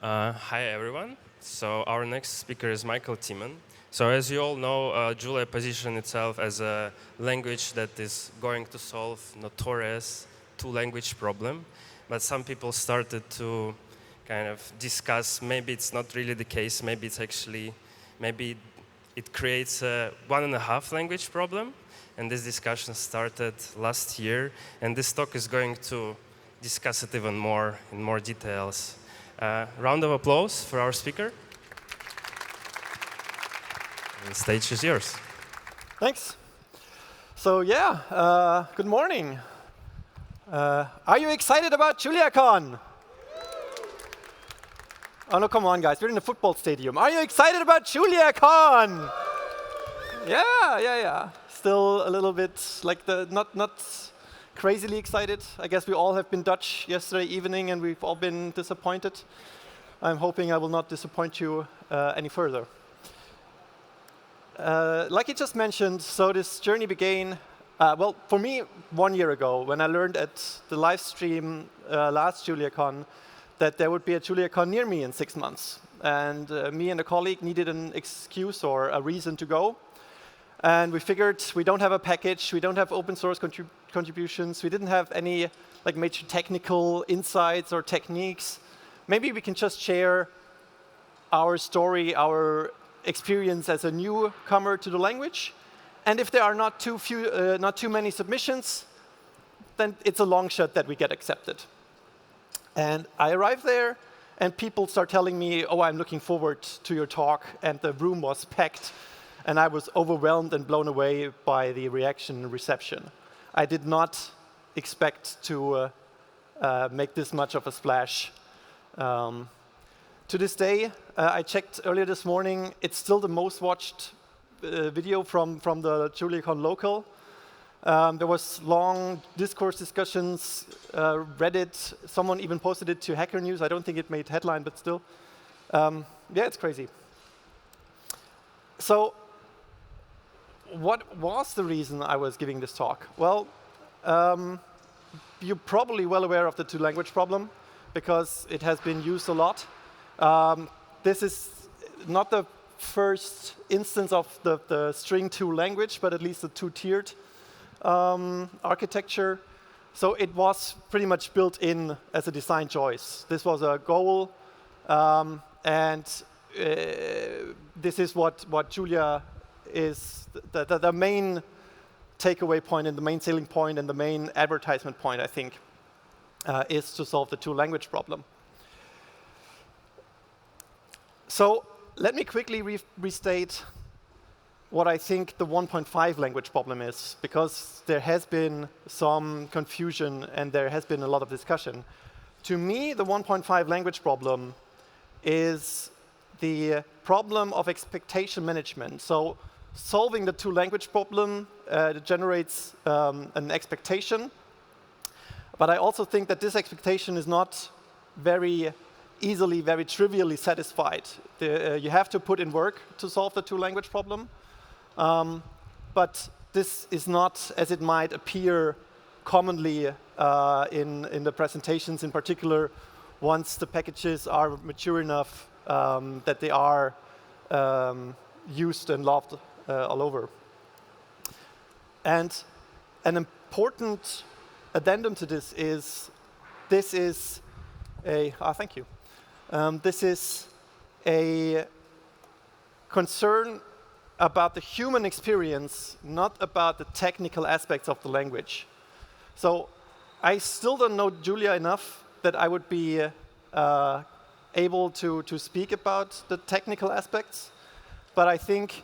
Hi everyone. So our next speaker is Michael Tiemann. So as you all know, Julia positioned itself as a language that is going to solve notorious two-language problem. But some people started to kind of discuss maybe it's not really the case. Maybe it creates a 1.5 language problem. And this discussion started last year. And this talk is going to discuss it even more in more details. Round of applause for our speaker. The stage is yours. Thanks. So yeah, good morning. Are you excited about JuliaCon? Oh no, come on guys, we're in a football stadium. Are you excited about JuliaCon? Yeah. Still a little bit like not crazily excited. I guess we all have been Dutch yesterday evening and we've all been disappointed. I'm hoping I will not disappoint you any further. Like you just mentioned, so this journey began, well, for me, 1 year ago, when I learned at the live stream last JuliaCon that there would be a JuliaCon near me in 6 months. And me and a colleague needed an excuse or a reason to go. And we figured we don't have a package, we don't have open source contributions, we didn't have any like major technical insights or techniques. Maybe we can just share our story, our experience as a newcomer to the language. And if there are not too many submissions, then it's a long shot that we get accepted. And I arrived there, and people start telling me, oh, I'm looking forward to your talk, and the room was packed. And I was overwhelmed and blown away by the reaction and reception. I did not expect to make this much of a splash. To this day, I checked earlier this morning, it's still the most watched video from the JuliaCon Local. There was long discourse discussions, Reddit, someone even posted it to Hacker News. I don't think it made headline, but still. Yeah, it's crazy. So, what was the reason I was giving this talk? Well, you're probably well aware of the two-language problem because it has been used a lot. This is not the first instance of the string 2 language, but at least the two-tiered architecture. So it was pretty much built in as a design choice. This was a goal, and this is what Julia is the main takeaway point and the main selling point and the main advertisement point, I think, is to solve the two-language problem. So let me quickly restate what I think the 1.5 language problem is, because there has been some confusion and there has been a lot of discussion. To me, the 1.5 language problem is the problem of expectation management. So solving the two-language problem generates an expectation. But I also think that this expectation is not very easily, very trivially satisfied. You have to put in work to solve the two-language problem. But this is not, as it might appear commonly in the presentations, in particular, once the packages are mature enough that they are used and loved all over. And an important addendum to this is a thank you. This is a concern about the human experience, not about the technical aspects of the language. So I still don't know Julia enough that I would be able to speak about the technical aspects, but I think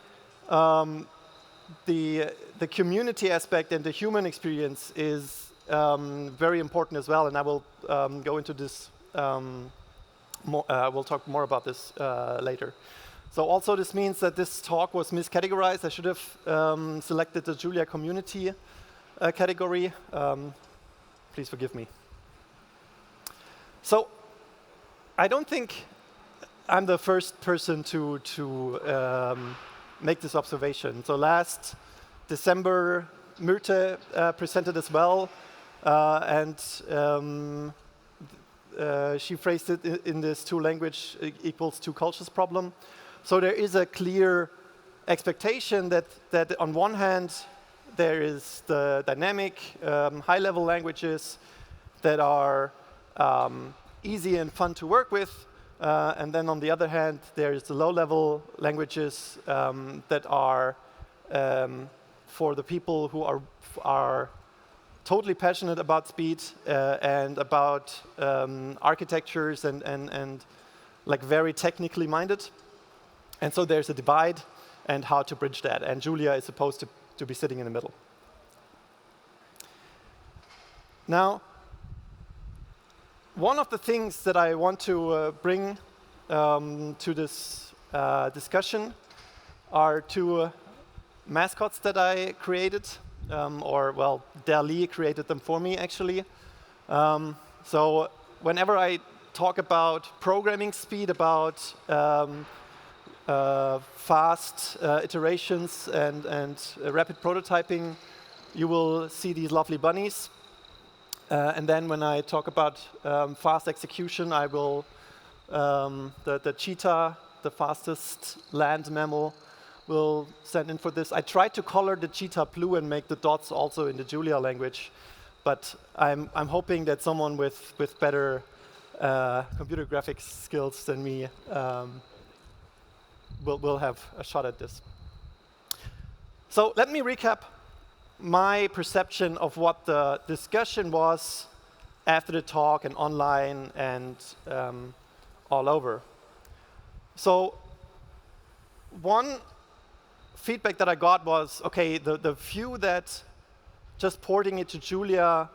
the community aspect and the human experience is very important as well, and I will go into this. We'll talk more about this later. So also this means that this talk was miscategorized. I should have selected the Julia community category. Please forgive me. So I don't think I'm the first person to make this observation. So last December, Myrte presented as well, and she phrased it in this two language equals two cultures problem. So there is a clear expectation that on one hand, there is the dynamic, high-level languages that are easy and fun to work with. And then on the other hand, there's the low-level languages that are for the people who are totally passionate about speed and about architectures and like very technically minded. And so there's a divide and how to bridge that. And Julia is supposed to be sitting in the middle. Now, one of the things that I want to bring to this discussion are two mascots that I created, or well, Dali created them for me actually. So whenever I talk about programming speed, about fast iterations and rapid prototyping, you will see these lovely bunnies. And then when I talk about fast execution, I will, the cheetah, the fastest land mammal, will stand in for this. I tried to color the cheetah blue and make the dots also in the Julia language, but I'm hoping that someone with better computer graphics skills than me will have a shot at this. So let me recap my perception of what the discussion was after the talk and online and all over. So one feedback that I got was, okay, the view that just porting it to Julia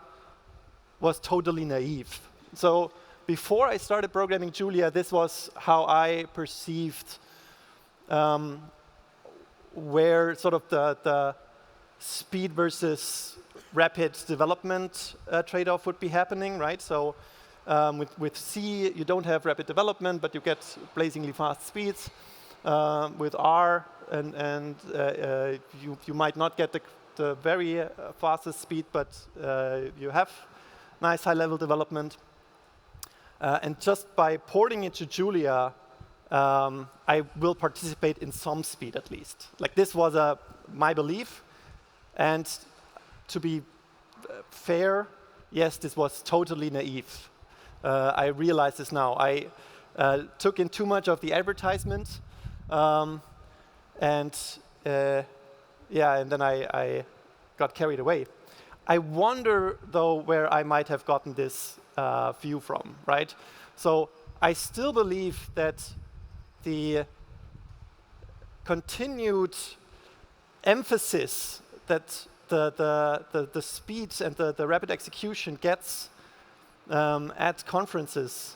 was totally naive. So before I started programming Julia, this was how I perceived where sort of the speed versus rapid development trade-off would be happening, right? So with C, you don't have rapid development, but you get blazingly fast speeds. With R, and you might not get the very fastest speed, but you have nice high-level development. And just by porting it to Julia, I will participate in some speed at least. Like this was my belief. And to be fair, yes, this was totally naive. I realize this now. I took in too much of the advertisement, and then I got carried away. I wonder, though, where I might have gotten this view from, right? So I still believe that the continued emphasis that the speed and the rapid execution gets at conferences,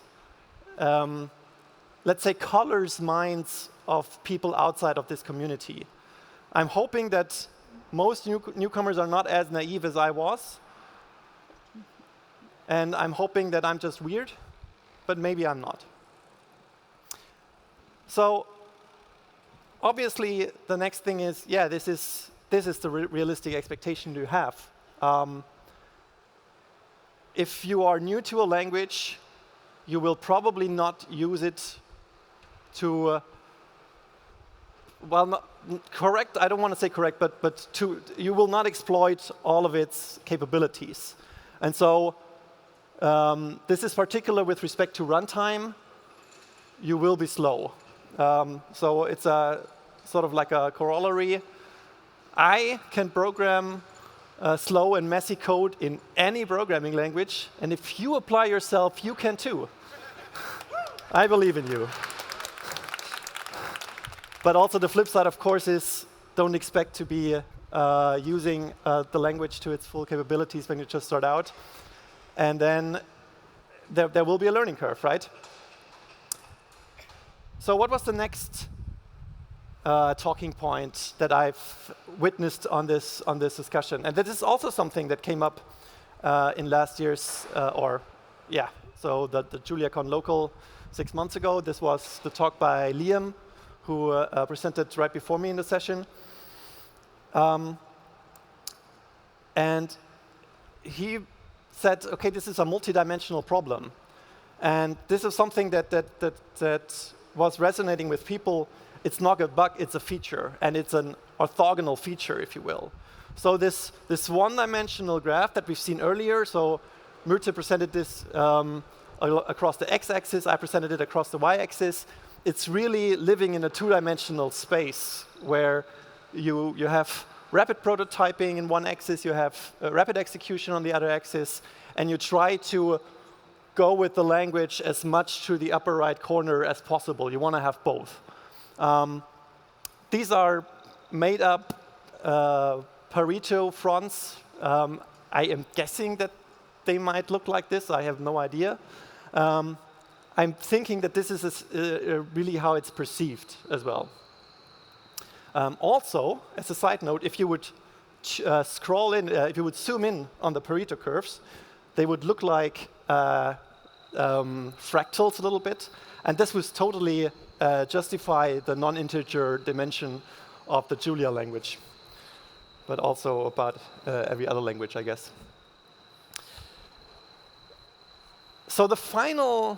let's say, colors minds of people outside of this community. I'm hoping that most newcomers are not as naive as I was, and I'm hoping that I'm just weird, but maybe I'm not. So obviously, the next thing is, yeah, this is the realistic expectation you have. If you are new to a language, you will probably not use it to, well, not correct, I don't want to say correct, but you will not exploit all of its capabilities. And so this is particular with respect to runtime. You will be slow. So it's a sort of like a corollary. I can program slow and messy code in any programming language, and if you apply yourself, you can too. I believe in you. But also the flip side, of course, is don't expect to be using the language to its full capabilities when you just start out. And then there will be a learning curve, right? So what was the next talking point that I've witnessed on this discussion? And this is also something that came up in last year's, so the JuliaCon Local 6 months ago. This was the talk by Liam, who presented right before me in the session. And he said, okay, this is a multidimensional problem. And this is something that was resonating with people. It's not a bug, it's a feature, and it's an orthogonal feature, if you will. So this one-dimensional graph that we've seen earlier, so Mircea presented this across the x-axis, I presented it across the y-axis. It's really living in a two-dimensional space where you have rapid prototyping in one axis, you have rapid execution on the other axis, and you try to go with the language as much to the upper right corner as possible. You want to have both. These are made up Pareto fronts. I am guessing that they might look like this. I have no idea. I'm thinking that this is really how it's perceived as well. Also, as a side note, if you would scroll in, if you would zoom in on the Pareto curves, they would look like fractals a little bit. And this would totally justify the non-integer dimension of the Julia language, but also about every other language, I guess. So the final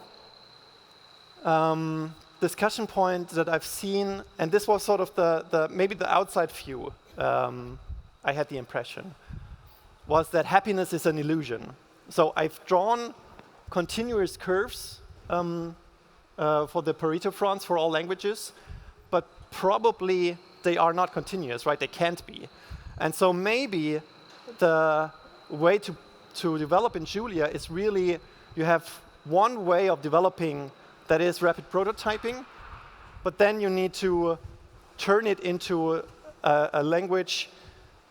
discussion point that I've seen, and this was sort of maybe the outside view, I had the impression, was that happiness is an illusion. So I've drawn continuous curves for the Pareto fronts for all languages, but probably they are not continuous, right? They can't be. And so maybe the way to develop in Julia is really you have one way of developing that is rapid prototyping, but then you need to turn it into a language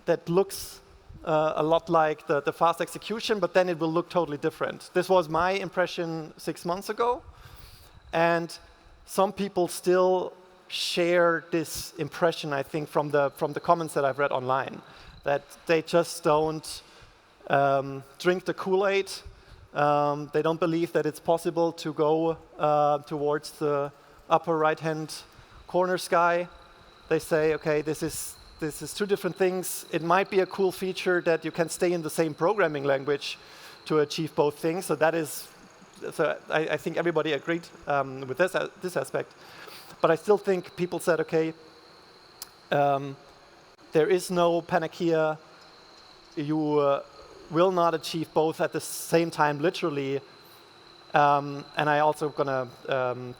that looks a lot like the fast execution, but then it will look totally different. This was my impression 6 months ago, and some people still share this impression, I think, from the comments that I've read online, that they just don't drink the Kool-Aid. They don't believe that it's possible to go towards the upper right-hand corner sky. They say, okay, this is two different things. It might be a cool feature that you can stay in the same programming language to achieve both things. So that is, I think everybody agreed with this aspect. But I still think people said, okay, there is no panacea. You will not achieve both at the same time, literally. And I also going to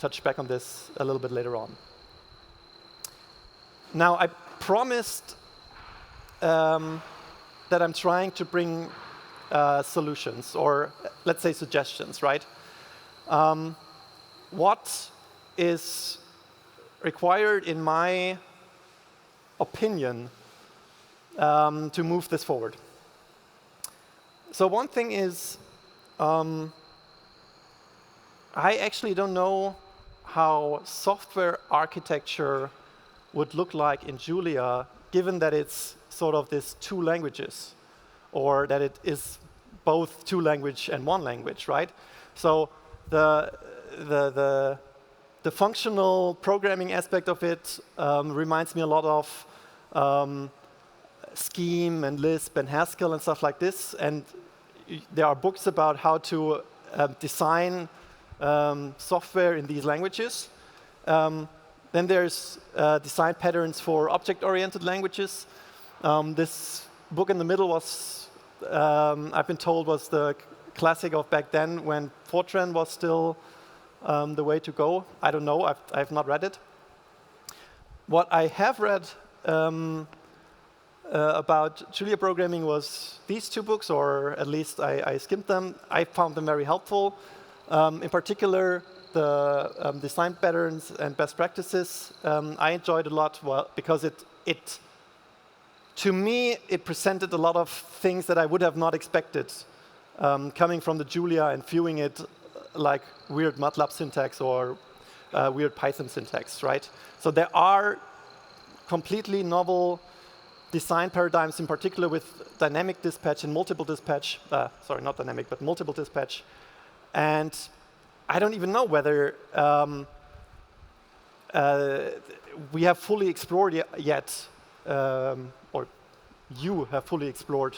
touch back on this a little bit later on. Now, I promised that I'm trying to bring solutions, or let's say suggestions, right? What is required, in my opinion, to move this forward? So one thing is, I actually don't know how software architecture would look like in Julia, given that it's sort of this two languages, or that it is both two language and one language, right? So the functional programming aspect of it reminds me a lot of Scheme and Lisp and Haskell and stuff like this. And there are books about how to design software in these languages. Then there's design patterns for object-oriented languages. This book in the middle was, I've been told, was the classic of back then when Fortran was still the way to go. I don't know, I've not read it. What I have read about Julia programming was these two books, or at least I skimmed them. I found them very helpful. In particular, the design patterns and best practices I enjoyed a lot, because to me, it presented a lot of things that I would have not expected coming from the Julia and viewing it like weird MATLAB syntax or weird Python syntax, right? So there are completely novel design paradigms, in particular with dynamic dispatch and multiple dispatch. Sorry, not dynamic, but multiple dispatch. And I don't even know whether we have fully explored yet, or you have fully explored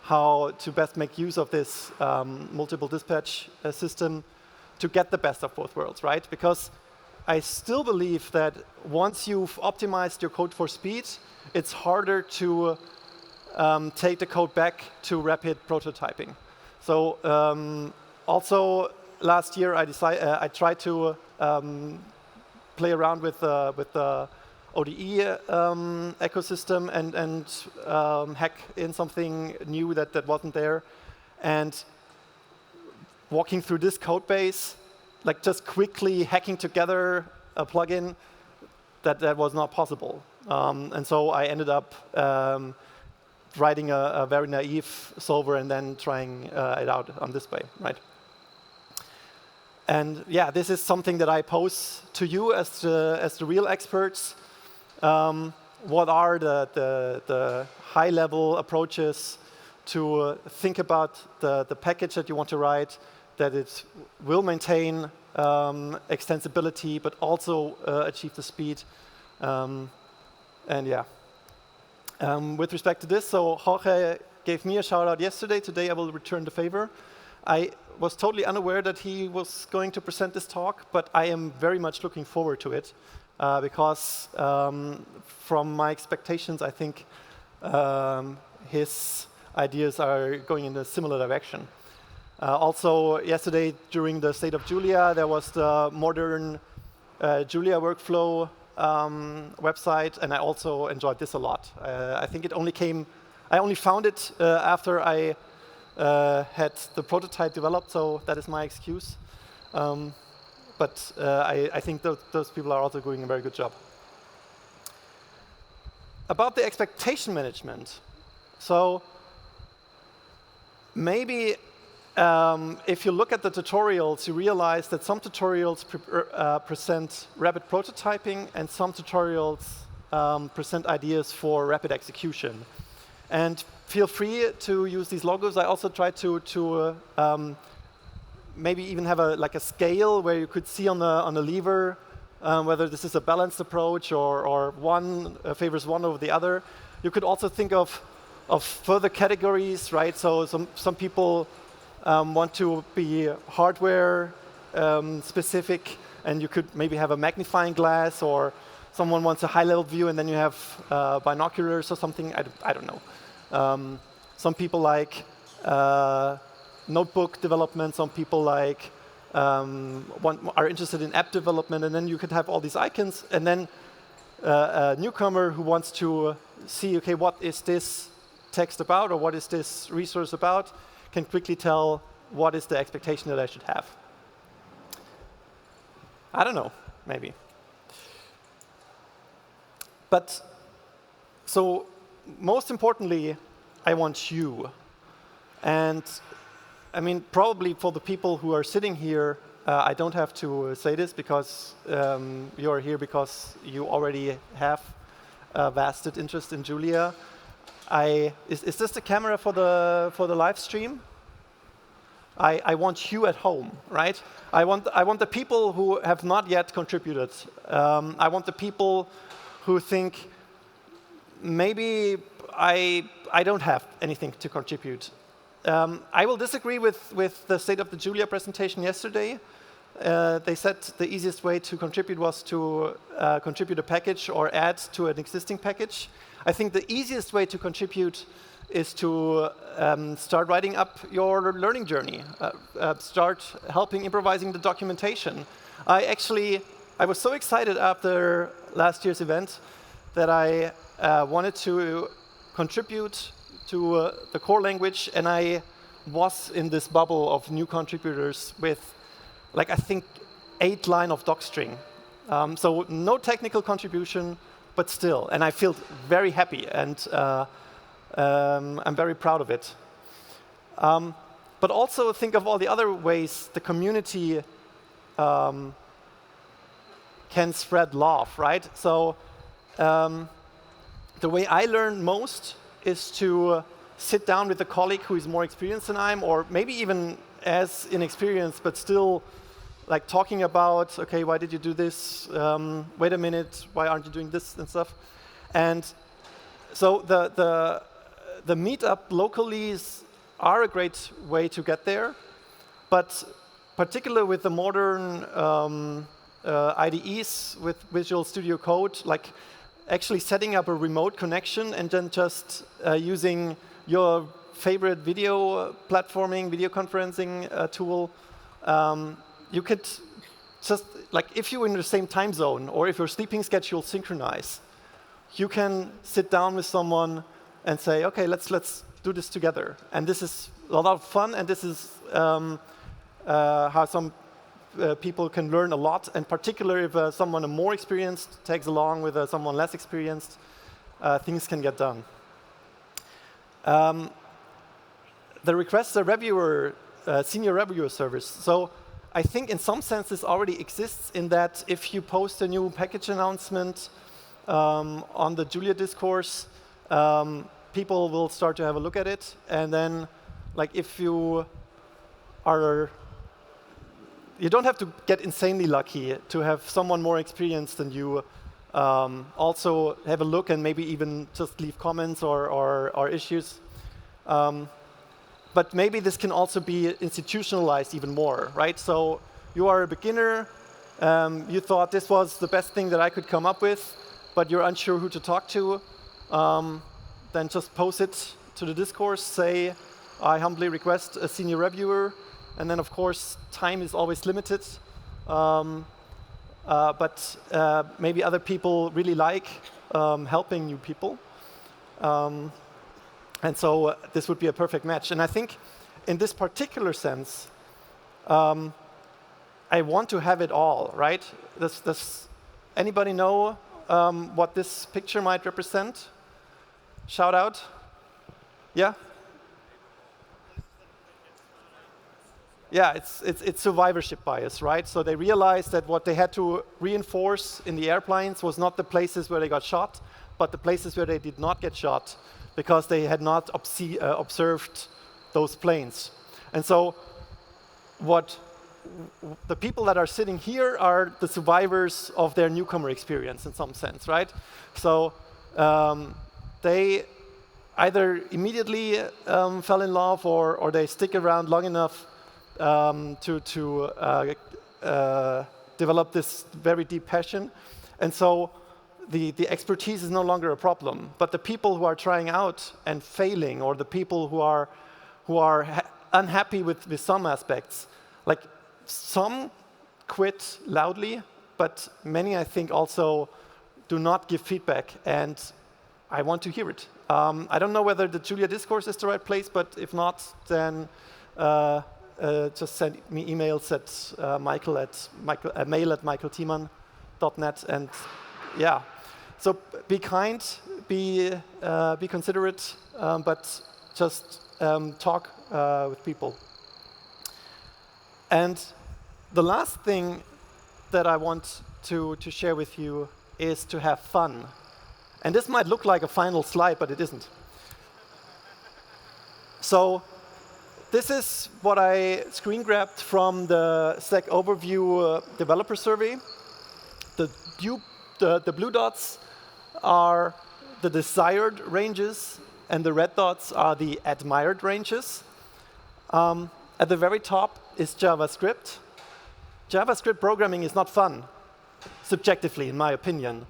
how to best make use of this multiple dispatch system to get the best of both worlds, right? Because I still believe that once you've optimized your code for speed, it's harder to take the code back to rapid prototyping. So also last year I tried to play around with the ODE ecosystem and hack in something new that wasn't there. And walking through this code base, like just quickly hacking together a plugin, that was not possible. And so I ended up writing a very naive solver and then trying it out on this way, right? And yeah, this is something that I pose to you as the real experts. What are the high-level approaches to think about the package that you want to write, that it will maintain extensibility, but also achieve the speed. And yeah. With respect to this, so Jorge gave me a shout out yesterday. Today I will return the favor. I was totally unaware that he was going to present this talk, but I am very much looking forward to it because from my expectations, I think his ideas are going in a similar direction. Also, yesterday during the State of Julia, there was the modern Julia workflow website, and I also enjoyed this a lot. I think I only found it after I had the prototype developed, so that is my excuse. But I think those people are also doing a very good job. About the expectation management. So maybe if you look at the tutorials, you realize that some tutorials present rapid prototyping and some tutorials present ideas for rapid execution. And feel free to use these logos. I also tried to maybe even have a scale where you could see on the lever whether this is a balanced approach or one favors one over the other. You could also think of further categories, right? So some people want to be hardware specific, and you could maybe have a magnifying glass, or someone wants a high-level view, and then you have binoculars or something. I don't know. Some people like notebook development. Some people like are interested in app development, and then you could have all these icons, and then a newcomer who wants to see, okay, what is this text about, or what is this resource about, can quickly tell what is the expectation that I should have. I don't know, maybe. But so most importantly, I want you. And I mean, probably for the people who are sitting here, I don't have to say this because you are here because you already have a vested interest in Julia. Is this the camera for the live stream? I want you at home, right? I want the people who have not yet contributed. I want the people who think maybe I don't have anything to contribute. I will disagree with the State of the Julia presentation yesterday. They said the easiest way to contribute was to contribute a package or add to an existing package. I think the easiest way to contribute is to start writing up your learning journey, start helping improvising the documentation. I was so excited after last year's event that I wanted to contribute to the core language, and I was in this bubble of new contributors with, like, I think 8 lines of docstring. So no technical contribution, but still, and I feel very happy, and I'm very proud of it. But also think of all the other ways the community can spread love, right? So the way I learn most is to sit down with a colleague who is more experienced than I am, or maybe even as inexperienced, but still like talking about, okay, why did you do this? Wait a minute, why aren't you doing this and stuff? And so the meetup locally are a great way to get there, but particularly with the modern IDEs with Visual Studio Code, like actually setting up a remote connection and then just using your favorite video platforming, video conferencing tool, you could just, like if you're in the same time zone or if your sleeping schedule synchronize, you can sit down with someone and say, okay, let's do this together. And this is a lot of fun, and this is how some people can learn a lot, and particularly if someone more experienced tags along with someone less experienced, things can get done. The request a reviewer, senior reviewer service. So I think in some sense this already exists in that if you post a new package announcement on the Julia Discourse, people will start to have a look at it, and then like if you don't have to get insanely lucky to have someone more experienced than you also have a look and maybe even just leave comments or issues. But maybe this can also be institutionalized even more, right? So you are a beginner, you thought this was the best thing that I could come up with, but you're unsure who to talk to, then just post it to the discourse, say, I humbly request a senior reviewer, and then of course time is always limited, but maybe other people really like helping new people. And so this would be a perfect match. And I think in this particular sense, I want to have it all, right? Does anybody know what this picture might represent? Shout out. Yeah? Yeah, it's survivorship bias, right? So they realized that what they had to reinforce in the airplanes was not the places where they got shot, but the places where they did not get shot, because they had not observed those planes. And so what the people that are sitting here are the survivors of their newcomer experience in some sense, right? So they either immediately fell in love or they stick around long enough to develop this very deep passion. And so the expertise is no longer a problem, but the people who are trying out and failing, or the people who are unhappy with some aspects, like some quit loudly, but many I think also do not give feedback, and I want to hear it. I don't know whether the Julia Discourse is the right place, but if not, then just send me emails at mail@michaeltiemann.net, and yeah. So be kind, be considerate, but just talk with people. And the last thing that I want to share with you is to have fun. And this might look like a final slide, but it isn't. So this is what I screen grabbed from the Stack Overview developer survey. The blue dots are the desired ranges, and the red dots are the admired ranges. At the very top is JavaScript. JavaScript programming is not fun, subjectively, in my opinion.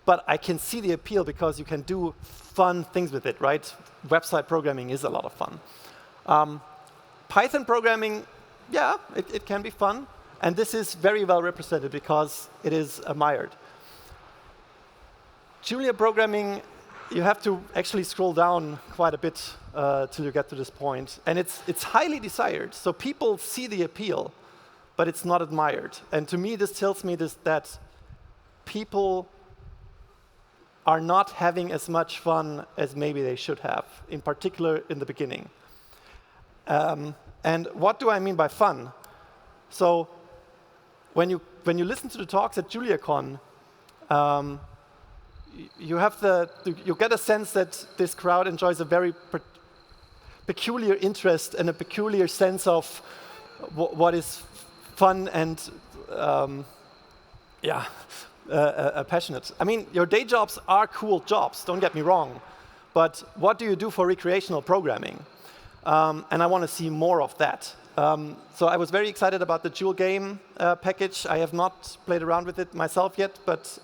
But I can see the appeal because you can do fun things with it, right? Website programming is a lot of fun. Python programming, yeah, it can be fun. And this is very well represented because it is admired. Julia programming, you have to actually scroll down quite a bit till you get to this point. And it's highly desired. So people see the appeal, but it's not admired. And to me, this tells me that people are not having as much fun as maybe they should have, in particular in the beginning. And what do I mean by fun? So when you listen to the talks at JuliaCon, you get a sense that this crowd enjoys a very peculiar interest and a peculiar sense of what is fun and passionate. I mean, your day jobs are cool jobs, don't get me wrong, but what do you do for recreational programming? And I want to see more of that. So I was very excited about the Joule game package. I have not played around with it myself yet, but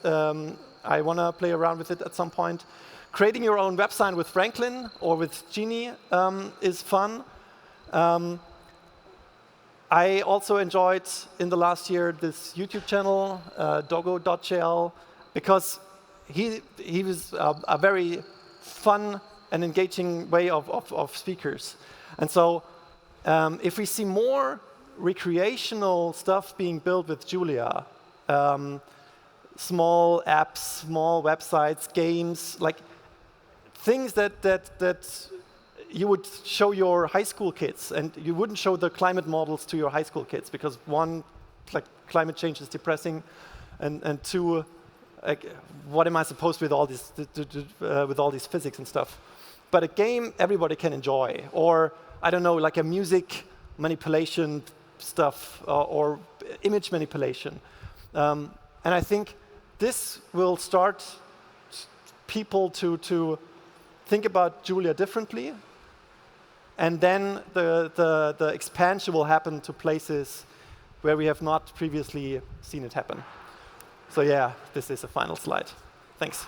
I want to play around with it at some point. Creating your own website with Franklin or with Genie is fun. I also enjoyed in the last year this YouTube channel, doggo.jl, because he was a very fun and engaging way of speakers. And so if we see more recreational stuff being built with Julia, small apps, small websites, games, like things that you would show your high school kids, and you wouldn't show the climate models to your high school kids because one, like climate change is depressing, and two, like, what am I supposed with all this with all these physics and stuff? But a game everybody can enjoy, or I don't know, like a music manipulation stuff or image manipulation, and I think this will start people to think about Julia differently. And then the expansion will happen to places where we have not previously seen it happen. So yeah, this is a final slide. Thanks.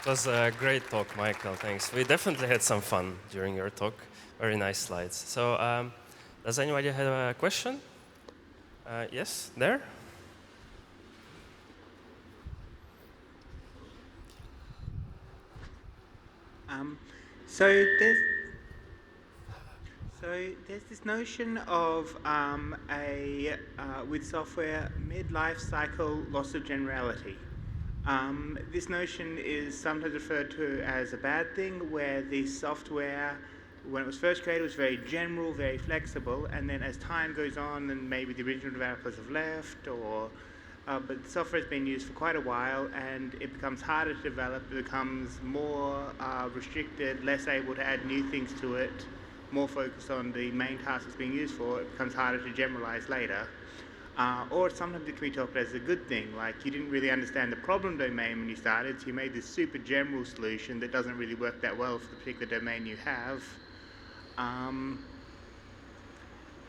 It was a great talk, Michael. Thanks. We definitely had some fun during your talk. Very nice slides. So does anybody have a question? Yes, there? So there's this notion of with software mid-life cycle loss of generality. This notion is sometimes referred to as a bad thing, where the software, when it was first created, was very general, very flexible, and then as time goes on, and maybe the original developers have left, or but the software has been used for quite a while, and it becomes harder to develop, it becomes more restricted, less able to add new things to it, more focused on the main task it's being used for, it becomes harder to generalize later. Or sometimes it can be talked about as a good thing, like you didn't really understand the problem domain when you started, so you made this super general solution that doesn't really work that well for the particular domain you have.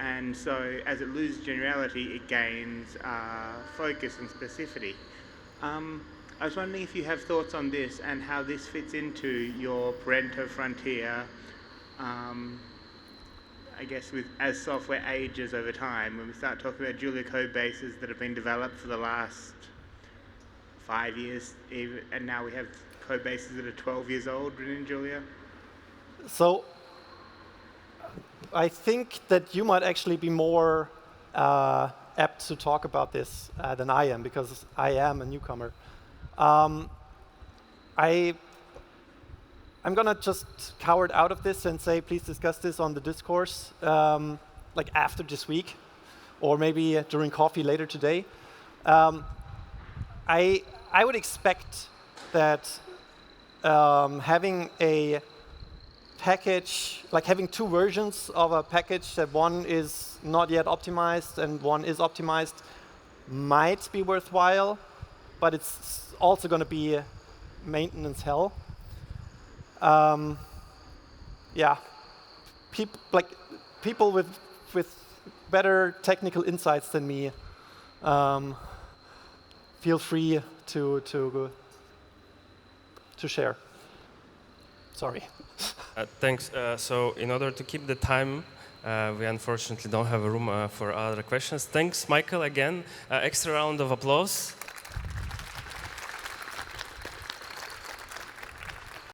And so as it loses generality, it gains focus and specificity. I was wondering if you have thoughts on this and how this fits into your Parento frontier, I guess as software ages over time, when we start talking about Julia code bases that have been developed for the last 5 years, and now we have code bases that are 12 years old written in Julia. So I think that you might actually be more apt to talk about this than I am, because I am a newcomer. I'm going to just cower it out of this and say, please discuss this on the discourse, like after this week, or maybe during coffee later today. I would expect that having a package, like having two versions of a package, that one is not yet optimized and one is optimized, might be worthwhile, but it's also going to be maintenance hell. Yeah, people with better technical insights than me, feel free to share. Sorry. Thanks. So in order to keep the time, we unfortunately don't have a room for other questions. Thanks, Michael, again. Extra round of applause.